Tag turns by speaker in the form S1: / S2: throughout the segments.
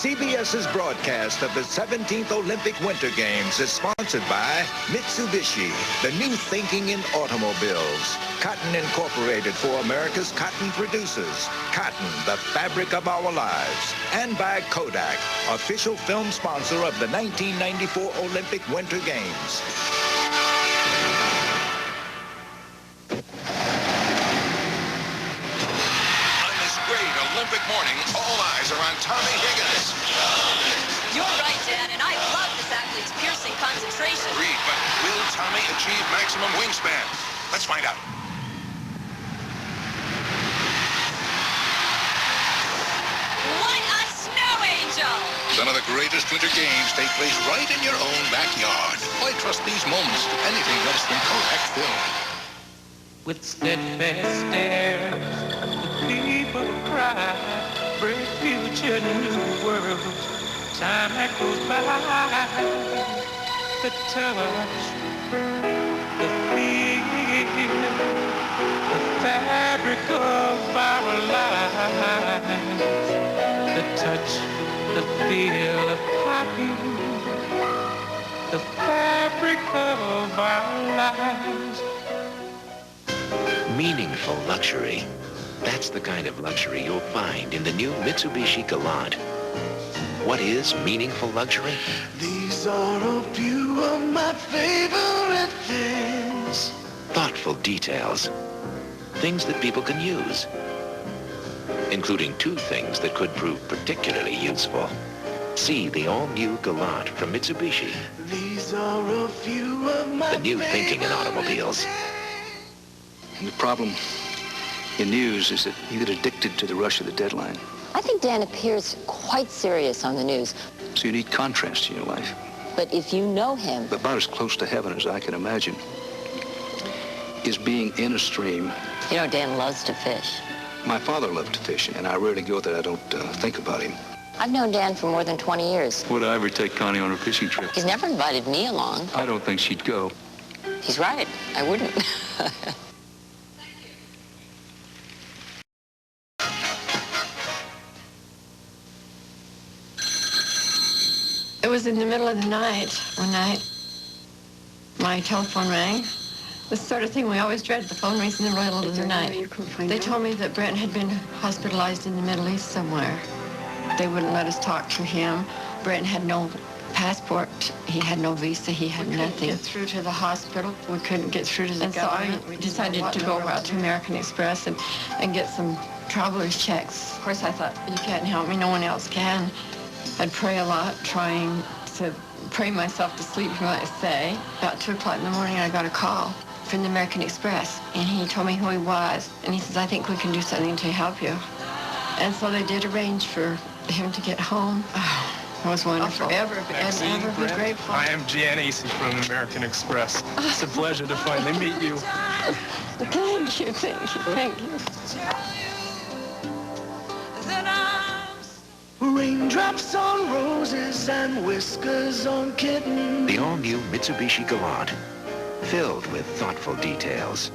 S1: CBS's broadcast of the 17th Olympic Winter Games is sponsored by Mitsubishi, the new thinking in automobiles. Cotton Incorporated for America's cotton producers. Cotton, the fabric of our lives. And by Kodak, official film sponsor of the 1994 Olympic Winter Games.
S2: Olympic morning, all eyes are on Tommy Higgins.
S3: You're right, Dan, and I love this athlete's piercing concentration.
S2: Agreed, but will Tommy achieve maximum wingspan? Let's find out.
S3: What a snow angel!
S2: Some of the greatest winter games take place right in your own backyard. Why trust these moments to anything less than Kodak film?
S4: With steadfast stare, people cry, bright future, new world. Time that goes by, the touch, the feel, the fabric of our lives. The touch, the feel of happy, the fabric of our lives.
S5: Meaningful luxury. That's the kind of luxury you'll find in the new Mitsubishi Galant. What is meaningful luxury?
S6: These are a few of my favorite things.
S5: Thoughtful details. Things that people can use. Including two things that could prove particularly useful. See the all-new Galant from Mitsubishi.
S6: These are a few of my
S5: The new thinking in automobiles.
S7: The problem in news is that you get addicted to the rush of the deadline.
S8: I think Dan appears quite serious on the news.
S7: So you need contrast in your life.
S8: But if you know him...
S7: About as close to heaven as I can imagine is being in a stream.
S8: You know, Dan loves to fish.
S7: My father loved to fish, and I rarely go that I don't think about him.
S8: I've known Dan for more than 20 years.
S7: Would I ever take Connie on a fishing trip?
S8: He's never invited me along.
S7: I don't think she'd go.
S8: He's right. I wouldn't.
S9: It was in the middle of the night one night. My telephone rang. The sort of thing we always dread. The phone rings in the middle of the night. They told me that Brent had been hospitalized in the Middle East somewhere. They wouldn't let us talk to him. Brent had no passport. He had no visa. He had nothing. We couldn't get through to the hospital. We couldn't get through to the government. So I decided to go out to American Express and get some traveler's checks. Of course, I thought, you can't help me. No one else can. I'd pray a lot, trying to pray myself to sleep, you might say. About 2 o'clock in the morning, I got a call from the American Express, and he told me who he was. And he says, I think we can do something to help you. And so they did arrange for him to get home. Oh, it was wonderful. I'll forever be grateful.
S10: I am Jan Acey from American Express. It's a pleasure to finally meet you.
S9: Thank you, thank you, thank you.
S6: Raindrops on roses and whiskers on kittens.
S5: The all-new Mitsubishi Galant. Filled with thoughtful details.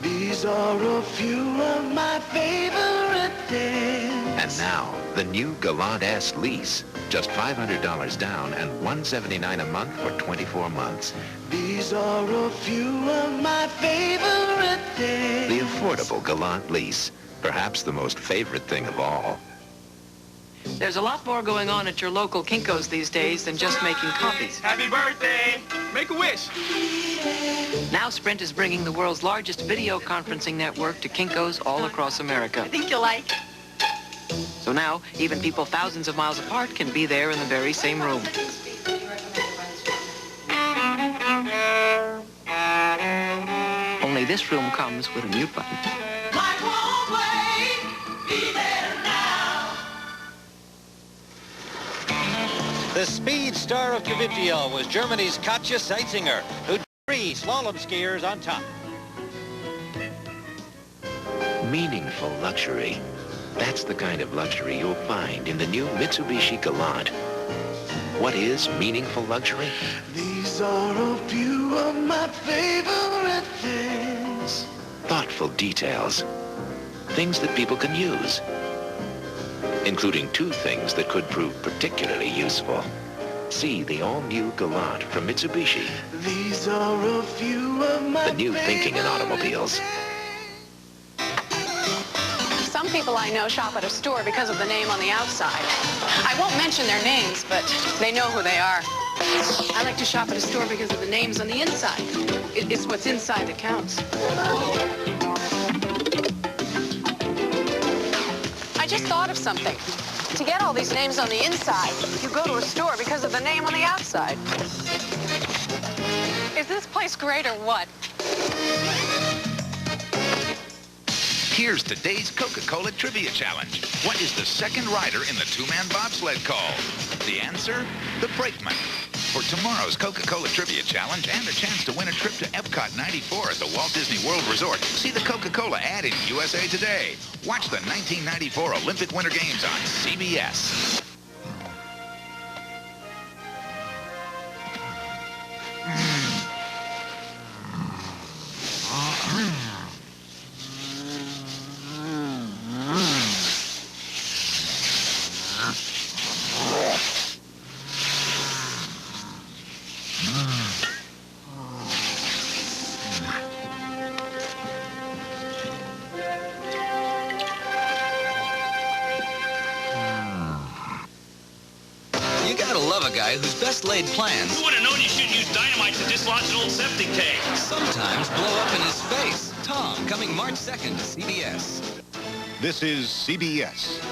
S6: These are a few of my favorite things.
S5: And now, the new Galant S lease. Just $500 down and $179 a month for 24 months.
S6: These are a few of my favorite things.
S5: The affordable Galant lease. Perhaps the most favorite thing of all.
S11: There's a lot more going on at your local Kinko's these days than just making copies.
S10: Happy birthday! Make a wish!
S11: Now Sprint is bringing the world's largest video conferencing network to Kinko's all across America.
S3: I think you'll like it.
S11: So now, even people thousands of miles apart can be there in the very same room. Only this room comes with a mute button.
S12: The speed star of Cavitio was Germany's Katja Seitzinger, who 3 slalom skiers on top.
S5: Meaningful luxury. That's the kind of luxury you'll find in the new Mitsubishi Galant. What is meaningful luxury?
S6: These are a few of my favorite things.
S5: Thoughtful details. Things that people can use. including two things that could prove particularly useful. See the all-new Galant from Mitsubishi.
S6: These are a few of my
S5: The new thinking in automobiles.
S3: Some people I know shop at a store because of the name on the outside. I won't mention their names, but they know who they are. I like to shop at a store because of the names on the inside. It's what's inside that counts. I just thought of something. To get all these names on the inside, you go to a store because of the name on the outside. Is this place great or what?
S2: Here's today's Coca-Cola Trivia Challenge. What is the second rider in the two-man bobsled called? The answer? The brakeman. For tomorrow's Coca-Cola Trivia Challenge and a chance to win a trip to Epcot 94 at the Walt Disney World Resort, see the Coca-Cola ad in USA Today. Watch the 1994 Olympic Winter Games on CBS.
S13: You gotta love a guy whose best laid plans
S14: Who would have known you shouldn't use dynamite to dislodge an old septic tank?
S13: sometimes blow up in his face. Tom, coming March 2nd to CBS.
S15: This is CBS.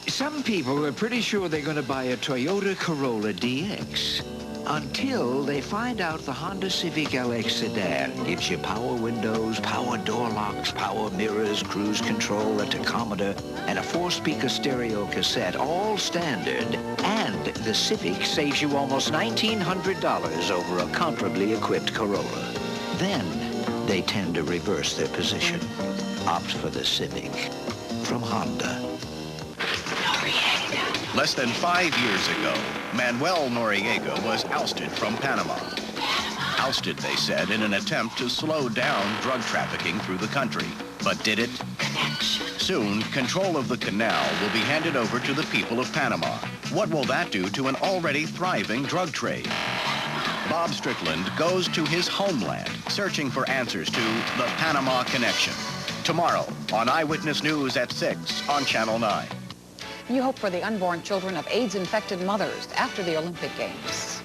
S16: Some people are pretty sure they're going to buy a Toyota Corolla DX until they find out the Honda Civic LX sedan gives you power windows, power door locks, power mirrors, cruise control, a tachometer, and a 4-speaker stereo cassette, all standard. And the Civic saves you almost $1,900 over a comparably equipped Corolla. Then they tend to reverse their position. Opt for the Civic from Honda.
S15: Less than 5 years ago, Manuel Noriega was ousted from Panama. Ousted, they said, in an attempt to slow down drug trafficking through the country. But did it? Soon, control of the canal will be handed over to the people of Panama. What will that do to an already thriving drug trade? Bob Strickland goes to his homeland, searching for answers to the Panama Connection. Tomorrow on Eyewitness News at 6 on Channel 9.
S17: You hope for the unborn children of AIDS-infected mothers after the Olympic Games.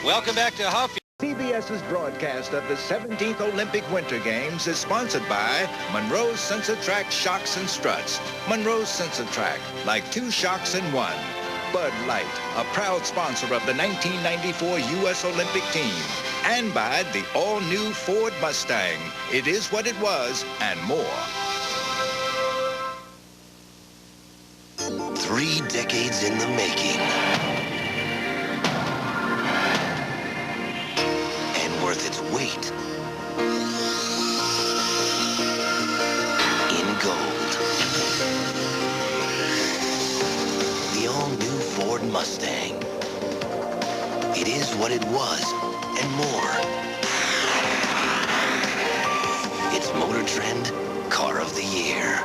S12: Welcome back to Huff.
S1: CBS's broadcast of the 17th Olympic Winter Games is sponsored by Monroe SensaTrac Shocks and Struts. Monroe SensaTrac, like two shocks in one. Bud Light, a proud sponsor of the 1994 U.S. Olympic team. And by the all-new Ford Mustang. It is what it was and more.
S6: 3 decades in the making. And worth its weight in gold. The all-new Ford Mustang. It is what it was and more. It's Motor Trend Car of the Year.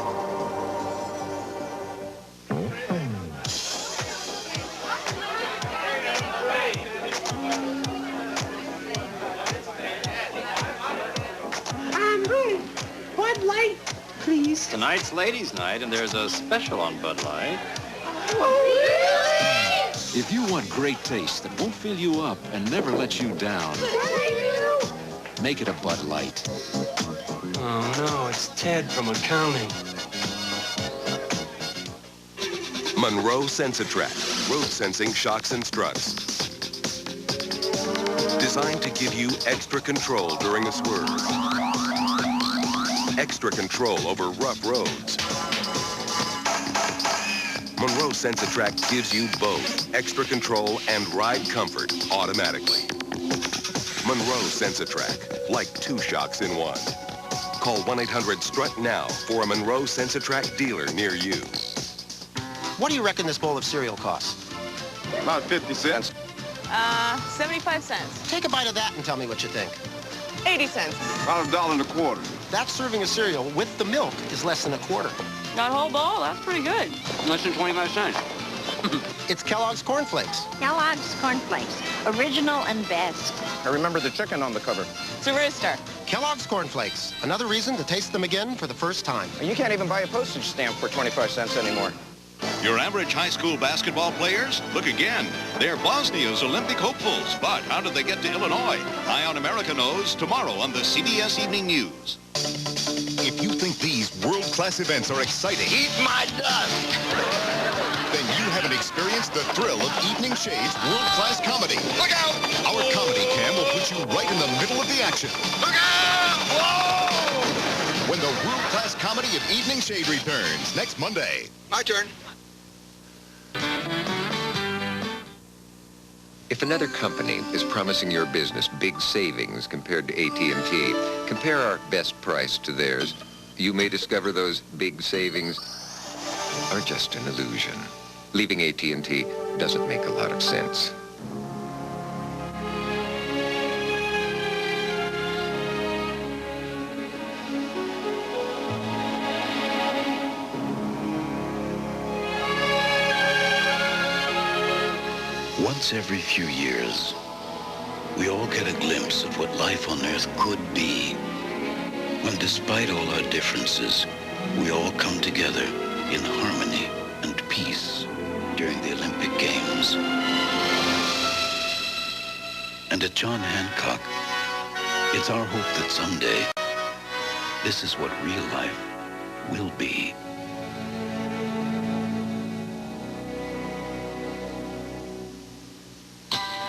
S18: Bud Light, please.
S12: Tonight's ladies' night, and there's a special on Bud Light.
S19: If you want great taste that won't fill you up and never let you down, make it a Bud Light.
S10: Oh, no, it's Ted from accounting.
S20: Monroe SensaTrac, road sensing shocks and struts. Designed to give you extra control during a swerve. Extra control over rough roads. Monroe SensaTrac gives you both extra control and ride comfort automatically. Monroe SensaTrac, like two shocks in one. Call 1-800-STRUT now for a Monroe SensaTrac dealer near you.
S21: What do you reckon this bowl of cereal costs?
S15: About 50 cents.
S3: 75 cents.
S21: Take a bite of that and tell me what you think.
S3: 80 cents.
S15: About $1.25.
S21: that serving of cereal with the milk is less than a quarter.
S11: That whole bowl, that's pretty good.
S7: Less than 25 cents.
S21: It's Kellogg's Corn Flakes.
S4: Kellogg's Corn Flakes, original and best.
S21: I remember the chicken on the cover.
S11: It's a rooster.
S21: Kellogg's Corn Flakes. Another reason to taste them again for the first time.
S12: You can't even buy a postage stamp for 25 cents anymore.
S22: Your average high school basketball players? Look again. They're Bosnia's Olympic hopefuls. But how did they get to Illinois? Eye on America knows tomorrow on the CBS Evening News.
S23: If you think these world-class events are exciting,
S6: Eat my dust!
S23: then you haven't experienced the thrill of Evening Shade's world-class comedy. Look out! Our comedy cam will put you right in the middle of the action. Look out! Whoa! When the world-class comedy of Evening Shade returns next Monday.
S6: My turn.
S5: If another company is promising your business big savings compared to AT&T, compare our best price to theirs. You may discover those big savings are just an illusion. Leaving AT&T doesn't make a lot of sense.
S24: Once every few years, we all get a glimpse of what life on Earth could be, when despite all our differences, we all come together in harmony and peace during the Olympic Games. And at John Hancock, it's our hope that someday, this is what real life will be.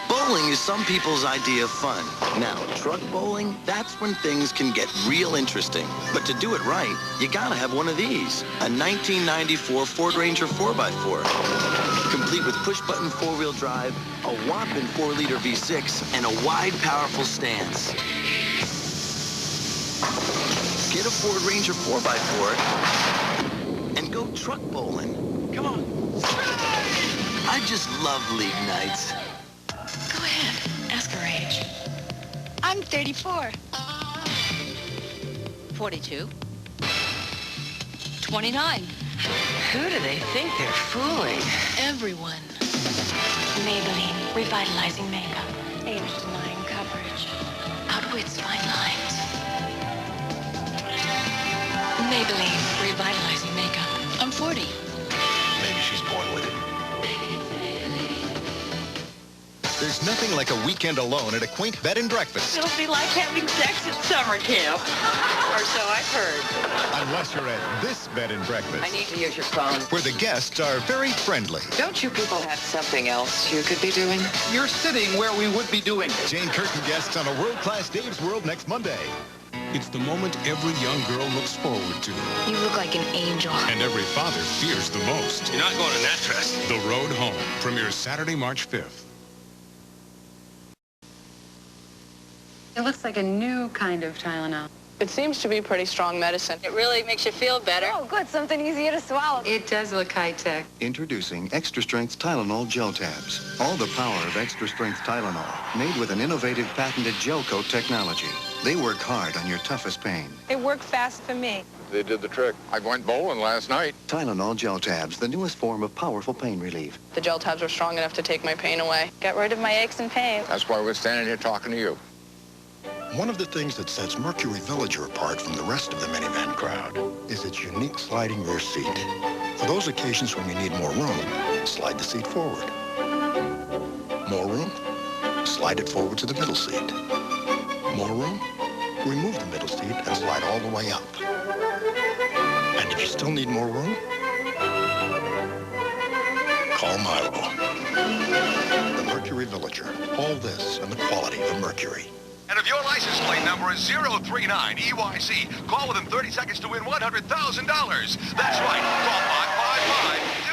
S6: Bowling is some people's idea of fun. Now, truck bowling, that's when things can get real interesting. But to do it right, you gotta have one of these. A 1994 Ford Ranger 4x4. Complete with push-button four-wheel drive, a whopping 4-liter V6, and a wide, powerful stance. Get a Ford Ranger 4x4 and go truck bowling. Come on. I just love league nights.
S4: Go ahead, ask her age. I'm 34.
S11: 42. 29. Who do they think they're fooling?
S4: Everyone. Maybelline, revitalizing makeup. Age-denying coverage. Outwits fine lines. Maybelline, revitalizing makeup. I'm 40.
S23: Maybe she's born with it. There's nothing like a weekend alone at a quaint bed and breakfast.
S11: It'll be like having sex at summer camp. Or so I've heard.
S23: Unless you're at this bed and breakfast.
S11: I need to use your phone.
S23: Where the guests are very friendly.
S11: Don't you people have something else you could be doing?
S23: You're sitting where we would be doing it. Jane Curtin guests on a world-class Dave's World next Monday.
S19: It's the moment every young girl looks forward to.
S4: You look like an angel.
S19: And every father fears the most.
S14: You're not going in that dress.
S19: The Road Home premieres Saturday, March 5th.
S17: It looks like a new kind of Tylenol.
S3: It seems to be pretty strong medicine. It really makes you feel better.
S9: Oh, good. Something easier to swallow.
S17: It does look high-tech.
S25: Introducing Extra-Strength Tylenol Geltabs. All the power of Extra-Strength Tylenol, made with an innovative patented gel coat technology. They work hard on your toughest pain.
S9: It worked fast for me.
S26: They did the trick. I went bowling last night.
S25: Tylenol Geltabs, the newest form of powerful pain relief.
S3: The Geltabs were strong enough to take my pain away.
S9: Got rid of my aches and pains.
S26: That's why we're standing here talking to you.
S27: One of the things that sets Mercury Villager apart from the rest of the minivan crowd is its unique sliding rear seat. For those occasions when you need more room, slide the seat forward. More room? Slide it forward to the middle seat. More room? Remove the middle seat and slide all the way up. And if you still need more room, call Milo. The Mercury Villager. All this and the quality of Mercury.
S23: And if your license plate number is 039 EYC, call within 30 seconds to win $100,000. That's right.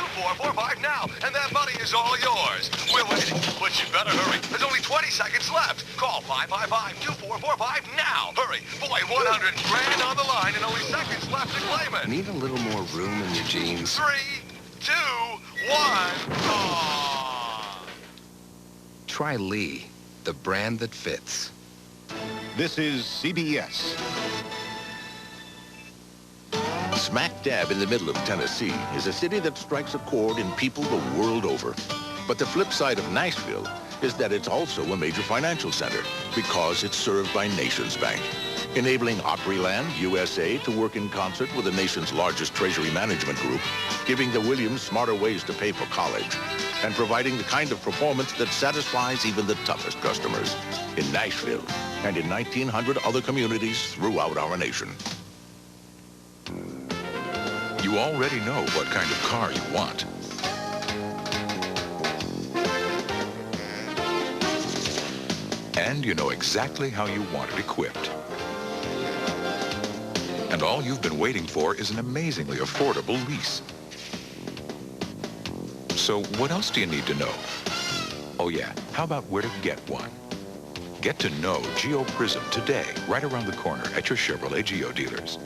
S23: Call 555-2445 now, and that money is all yours. We're waiting, but you better hurry. There's only 20 seconds left. Call 555-2445 now. Hurry. Boy, 100 grand on the line and only seconds left to claim it.
S5: Need a little more room in your jeans?
S23: 3, 2, 1. Aww.
S5: Try Lee, the brand that fits.
S23: This is CBS.
S15: Smack dab in the middle of Tennessee is a city that strikes a chord in people the world over. But the flip side of Nashville is that it's also a major financial center because it's served by Nations Bank, enabling Opryland, USA to work in concert with the nation's largest treasury management group, giving the Williams smarter ways to pay for college, and providing the kind of performance that satisfies even the toughest customers in Nashville and in 1,900 other communities throughout our nation.
S1: You already know what kind of car you want. And you know exactly how you want it equipped. And all you've been waiting for is an amazingly affordable lease. So what else do you need to know? Oh yeah, how about where to get one? Get to know Geo Prism today, right around the corner at your Chevrolet Geo dealers.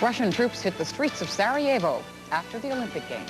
S17: Russian troops hit the streets of Sarajevo after the Olympic Games.